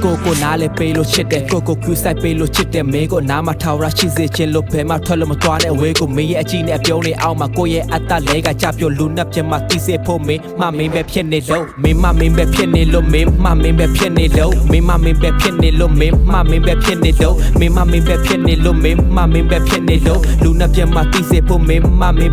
ကိုနားလေပေးလို့ချစ်တယ်ကိုကူးဆိုင်ပေးလို့ချစ်တယ်မင်းကိုနားမထောင်ရရှိစေခြင်းလို့ဘယ်မှထွက်လို့မသွားတဲ့အဝေးကိုမင်းရဲ့အကြည့်နဲ့အပြုံးနေအောင်မှာကိုရဲ့အတ္တလဲကကြပြလူနဲ့ပြမသိစေဖို့မင်းပဲဖြစ်နေလို့မင်းပဲဖြစ်နေလို့မင်းပဲဖြစ်နေလို့မင်းပဲဖြစ်နေလို့မင်းပဲဖြစ်နေလို့မင်းပဲဖြစ်နေလို့မင်းပဲဖြစ်နေလို့လူနဲ့ပြမသိစေဖို့မင်း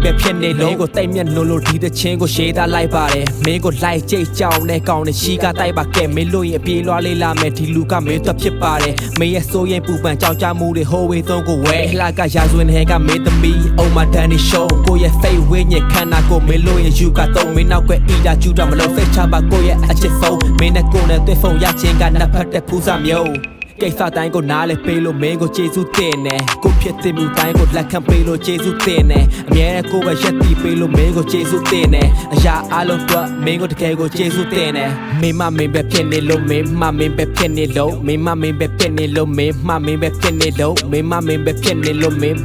ပဲဖြစ်နေလို့ကိုတိတ်မြတ်လို့ဒီတဲ့ချင်းကိုရှေးသားလိုက်ပါတယ်မင်းကိုလိုက်ကြိတ်ကြောင်နဲ့ကောင်းနဲ့ရှိကတိုက်ပါကဲမင်းလို့ရင်ပြေးလွှားလေးလာမယ်ဒီလူကမင်းတော့ဖြစ်ပါတယ်မင်းရဲ့စိုးရင်ပူပန်ကြောက်ကြမှုတွေဟိုဝေးသုံးကိုဝဲလှကရာဇဝင်ဟဲကမင်းသမီးအုံမတန်နေရှုံးကိုရဲ့ဖိတ်ဝင်းညခန္ဓာကိုမင်းလို့ရင်ယူကတော့မင်းနောက်ကဤတာကျူတာမလို့ဖိတ်ချပါကိုရဲ့အချစ်ဆုံးမင်းနဲ့ကိုနဲ့တွေ့ဖုံရချင်းကနဖတ်တဲ့ဖူးစာမျိုးကိစ္စတိုင်းကိုနားလေပေးလို့မင်းကိုကျေးဇူးတင်တယ်ကိုဖြစ်တဲ့မှုတိုင်းကိုလက်ခံပေးလို့ကျေးဇူးတင်တယ်အမြဲတမ်းကိုပဲရက်တီးပေးလို့မင်းကိုကျေးဇူးတင်တယ်အရာအလုံးတော့မင်းကိုတကယ်ကိုကျေးဇူးတင်တယ်မင်းပဲဖြစ်နေလို့မင်းပဲဖြစ်နေလို့မင်းပဲဖြစ်နေလို့မင်းပဲဖြစ်နေလို့မင်းပဲဖြစ်နေလို့မင်း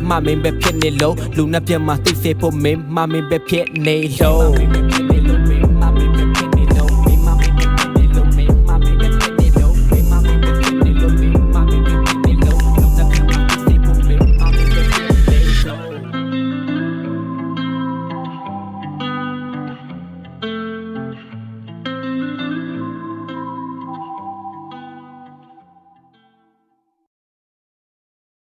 ပဲဖြစ်နေလို့လူနဲ့ပြမသိစေဖို့မင်းပဲဖြစ်နေလို့